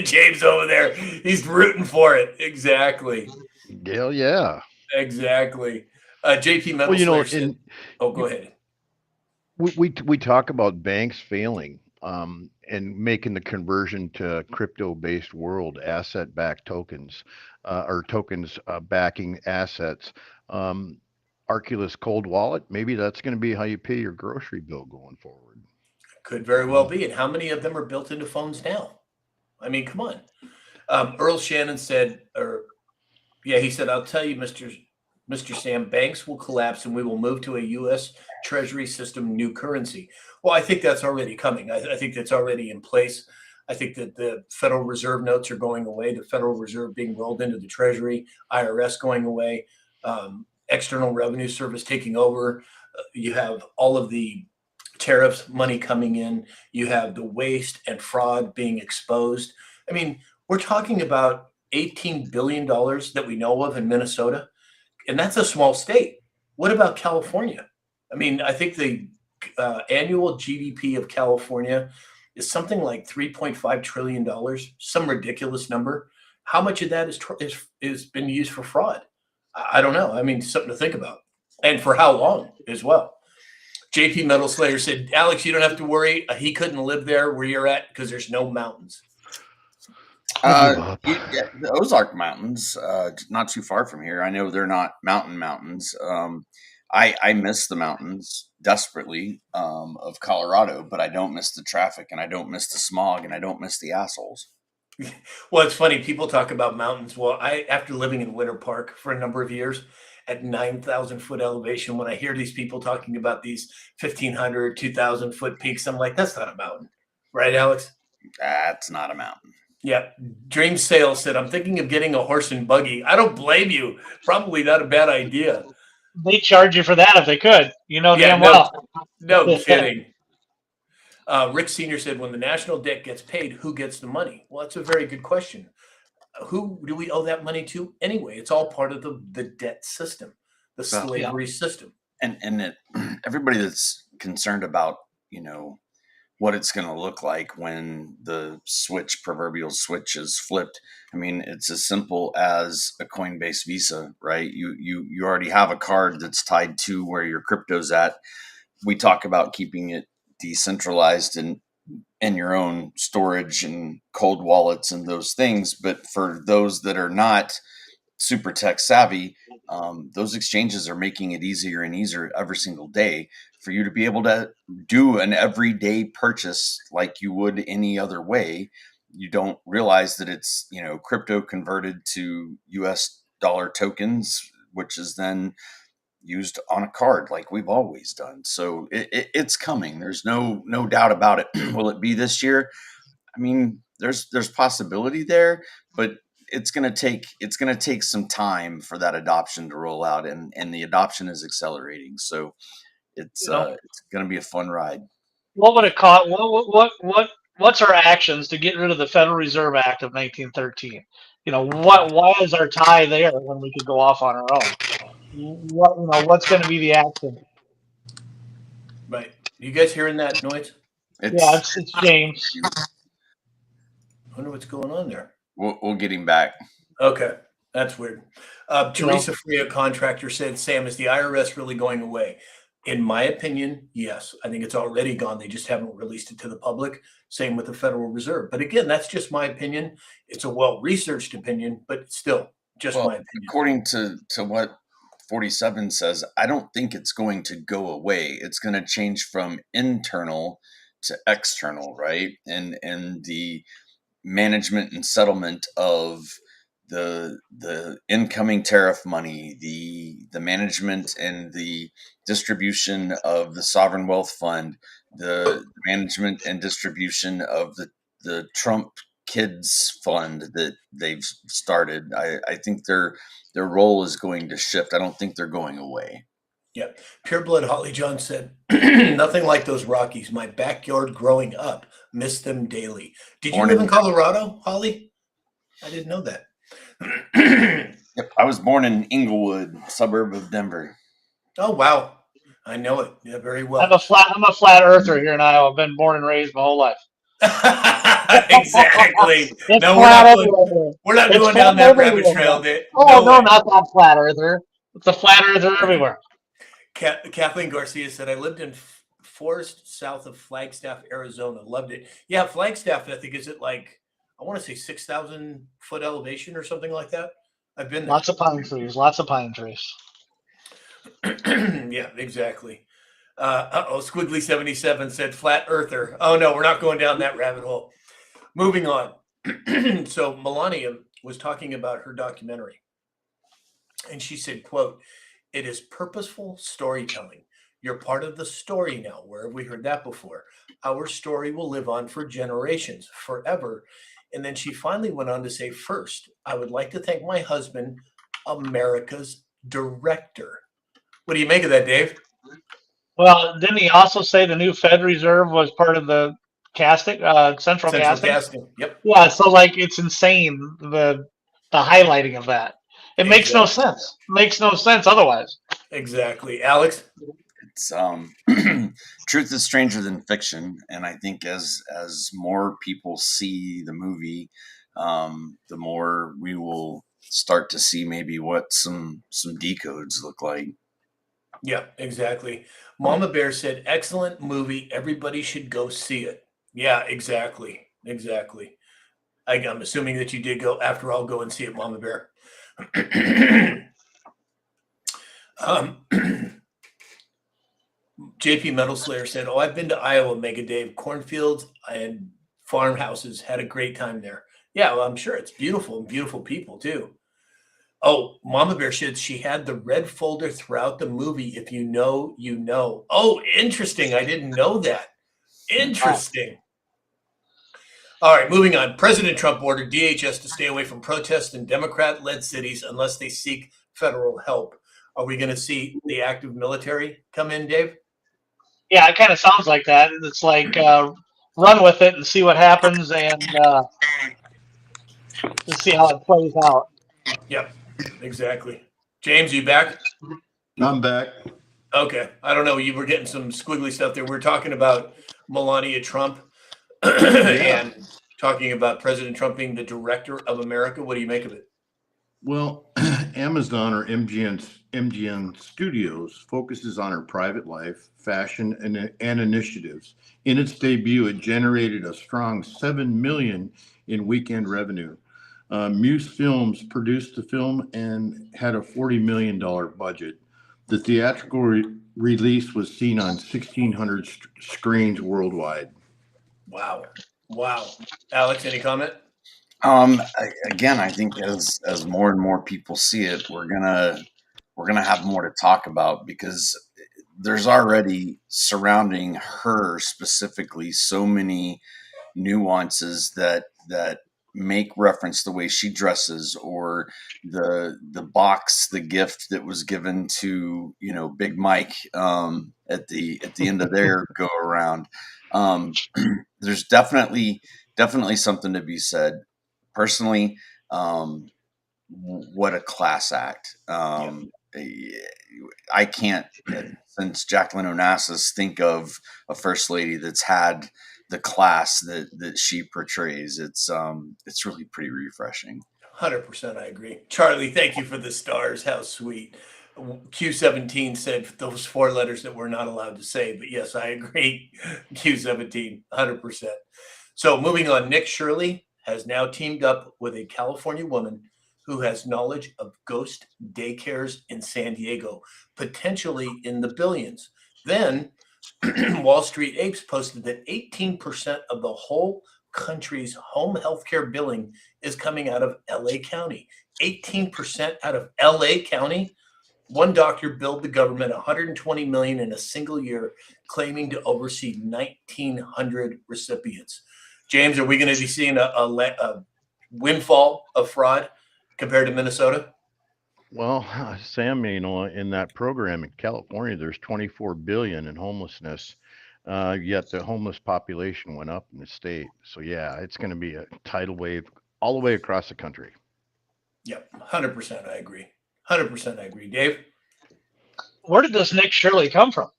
James over there, he's rooting for it. Exactly. Hell yeah. Exactly. JP Metal Well, said, go ahead. We talk about banks failing and making the conversion to crypto-based world, asset-backed tokens or tokens backing assets. Arculus Cold Wallet, maybe that's going to be how you pay your grocery bill going forward. Could very well be. And how many of them are built into phones now? I mean, come on. Earl Shannon said, he said, I'll tell you, Mr. Sam, banks will collapse and we will move to a U.S. Treasury system new currency. Well, I think that's already coming. I think that's already in place. I think that the Federal Reserve notes are going away, the Federal Reserve being rolled into the Treasury, IRS going away, External Revenue Service taking over. You have all of the tariffs money coming in. You have the waste and fraud being exposed. I mean, we're talking about $18 billion that we know of in Minnesota, and that's a small state. What about California? I mean, I think the annual GDP of California is something like $3.5 trillion, some ridiculous number. How much of that is been used for fraud? I don't know. I mean, something to think about. And for how long as well. JP Metal Slayer said, Alex, you don't have to worry. He couldn't live there where you're at because there's no mountains. The Ozark Mountains, not too far from here. I know they're not mountains. I miss the mountains desperately of Colorado, but I don't miss the traffic, and I don't miss the smog, and I don't miss the assholes. Well, it's funny. People talk about mountains. Well, after living in Winter Park for a number of years at 9,000 foot elevation, when I hear these people talking about these 1,500, 2,000 foot peaks, I'm like, that's not a mountain. Right, Alex? That's not a mountain. Yeah. Dream Sales said, I'm thinking of getting a horse and buggy. I don't blame you. Probably not a bad idea. They charge you for that if they could. Damn no, well. No kidding. Rick Sr. said, when the national debt gets paid, who gets the money? Well, that's a very good question. Who do we owe that money to anyway? It's all part of the debt system, the slavery system. And everybody that's concerned about, what it's going to look like when the proverbial switch is flipped. I mean, it's as simple as a Coinbase Visa, right? You already have a card that's tied to where your crypto's at. We talk about keeping it decentralized and in your own storage and cold wallets and those things. But for those that are not super tech savvy, those exchanges are making it easier and easier every single day for you to be able to do an everyday purchase like you would any other way. You don't realize that it's, crypto converted to US dollar tokens, which is then used on a card like we've always done. So it's coming. There's no doubt about it. Will it be this year? I mean, there's possibility there, but it's going to take some time for that adoption to roll out, and the adoption is accelerating. So it's going to be a fun ride. What would it cost? What's our actions to get rid of the Federal Reserve Act of 1913? Why is our tie there when we could go off on our own? What's going to be the action? Right. You guys hearing that noise? It's James. I wonder what's going on there. We'll get him back. Okay. That's weird. Teresa Freya, contractor, said, Sam, is the IRS really going away? In my opinion, yes. I think it's already gone. They just haven't released it to the public. Same with the Federal Reserve. But again, that's just my opinion. It's a well-researched opinion, but still, Just Well, my opinion. according to what 47 says, I don't think it's going to go away. It's going to change from internal to external, right? And the management and settlement of the incoming tariff money, the management and the distribution of the sovereign wealth fund, the management and distribution of the Trump kids fund that they've started. I think their role is going to shift. I don't think they're going away. Yeah. Pureblood Holly John said, nothing like those Rockies. My backyard growing up. Miss them daily. Did you Born live in- in Colorado, Holly? I didn't know that. Yep, I was born in Inglewood, suburb of Denver. Oh, wow. I know it. Yeah, very well. I'm a flat earther here in Iowa. I've been born and raised my whole life. Exactly. It's No, flat we're everywhere. not It's going flat down that rabbit everywhere. trail. Dave. Oh no, way. not that flat earther. It's a flat earther everywhere. Kathleen Garcia said, I lived in Forest, south of Flagstaff, Arizona. Loved it. Yeah, Flagstaff, I think, is it like, I want to say 6,000 foot elevation or something like that? I've been there. Lots of pine trees. Lots of pine trees. Yeah, exactly. Squiggly 77 said flat earther. Oh no, we're not going down that rabbit hole. Moving on. So Melania was talking about her documentary, and she said, quote, it is purposeful storytelling. You're part of the story now. Where have we heard that before? Our story will live on for generations, forever. And then she finally went on to say, first, I would like to thank my husband, America's director. What do you make of that, Dave? Well, didn't he also say the new Fed Reserve was part of the casting, central casting? Yep. Yeah, so like it's insane the highlighting of that. It makes no sense. Makes no sense otherwise. Exactly. Alex? It's truth is stranger than fiction, and I think as more people see the movie, the more we will start to see maybe what some decodes look like. Yeah, exactly. Mama Bear said, excellent movie. Everybody should go see it. Yeah, exactly. Exactly. I'm assuming that you did go. After all, go and see it, Mama Bear. JP Metal Slayer said, oh, I've been to Iowa, Mega Dave. Cornfields and farmhouses. Had a great time there. Yeah, well, I'm sure it's beautiful and beautiful people too. Oh, Mama Bear said she had the red folder throughout the movie. If you know, you know. Oh, interesting. I didn't know that. Interesting. All right, moving on. President Trump ordered DHS to stay away from protests in Democrat-led cities unless they seek federal help. Are we going to see the active military come in, Dave? Yeah, it kind of sounds like that. It's like run with it and see what happens, and just see how it plays out. Yep, exactly. James, you back? I'm back. Okay. I don't know. You were getting some squiggly stuff there. We're talking about Melania Trump and talking about President Trump being the director of America. What do you make of it? Well, Amazon or MGM Studios focuses on her private life, fashion, and initiatives. In its debut, it generated a strong $7 million in weekend revenue. Muse Films produced the film and had a $40 million budget. The theatrical release was seen on 1,600 screens worldwide. Wow. Alex, any comment? I think as more and more people see it, we're gonna have more to talk about, because there's already surrounding her specifically so many nuances that make reference the way she dresses, or the gift that was given to Big Mike at the end of their go around. There's definitely something to be said. Personally, what a class act. I can't, since Jacqueline Onassis, think of a first lady that's had the class that she portrays. It's really pretty refreshing. 100%, I agree. Charlie, thank you for the stars. How sweet. Q17 said those 4 letters that we're not allowed to say, but yes, I agree. Q17, 100%. So moving on, Nick Shirley has now teamed up with a California woman who has knowledge of ghost daycares in San Diego, potentially in the billions. Then Wall Street Apes posted that 18% of the whole country's home healthcare billing is coming out of LA County. 18% out of LA County. One doctor billed the government $120 million in a single year, claiming to oversee 1,900 recipients. James, are we going to be seeing a windfall of fraud compared to Minnesota? Well, Sam, in that program in California, there's 24 billion in homelessness, yet the homeless population went up in the state. So yeah, it's going to be a tidal wave all the way across the country. Yep, 100%. I agree. 100% I agree. Dave? Where did this Nick Shirley come from?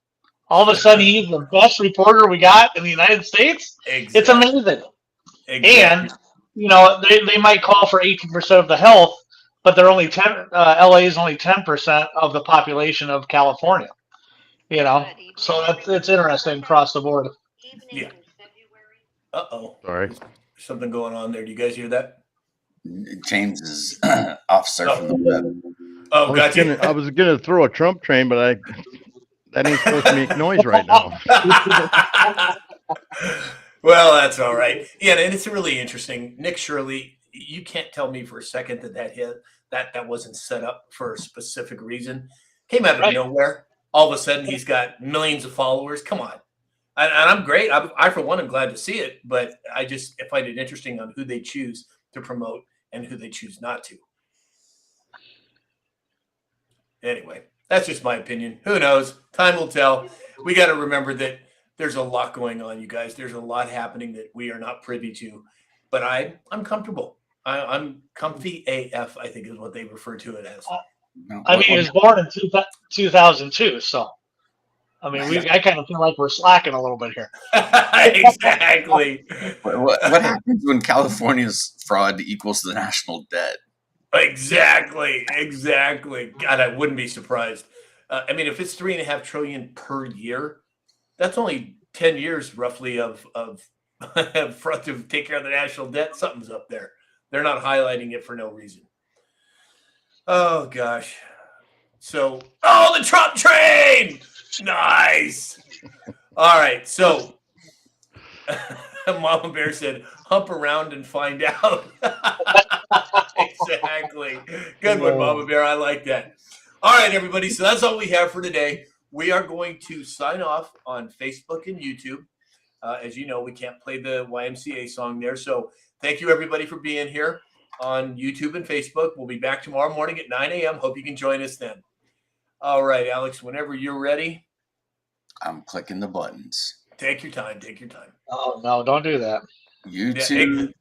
All of a sudden, he's the best reporter we got in the United States. Exactly. It's amazing. Exactly. And, they might call for 18% of the health, but they're only 10, LA is only 10% of the population of California. So it's interesting across the board. Yeah. Uh-oh. Sorry. Something going on there. Do you guys hear that? James is off surfing the web. Oh, gotcha. I was gonna throw a Trump train, but that ain't supposed to make noise right now. Well, that's all right. Yeah, and it's really interesting. Nick Shirley, you can't tell me for a second that wasn't set up for a specific reason. Came out of nowhere. All of a sudden, he's got millions of followers. Come on. And I'm great. I, for one, am glad to see it, but I find it interesting on who they choose to promote and who they choose not to. Anyway, that's just my opinion. Who knows? Time will tell. We got to remember that there's a lot going on, you guys. There's a lot happening that we are not privy to. But I'm comfortable. I'm comfy AF, I think is what they refer to it as. He was born in 2002, so I kind of feel like we're slacking a little bit here. Exactly. What happens when California's fraud equals the national debt? Exactly. God, I wouldn't be surprised. If it's $3.5 trillion per year, that's only 10 years roughly of fraud to take care of the national debt. Something's up there. They're not highlighting it for no reason. Oh gosh. So, the Trump train. Nice. All right. So, Mama Bear said, hump around and find out. Exactly. Good one, Mama Bear. I like that. All right, everybody. So that's all we have for today. We are going to sign off on Facebook and YouTube. As you know, we can't play the YMCA song there. So thank you, everybody, for being here on YouTube and Facebook. We'll be back tomorrow morning at 9 a.m. Hope you can join us then. All right, Alex, whenever you're ready. I'm clicking the buttons. Take your time. Oh, no, don't do that. YouTube.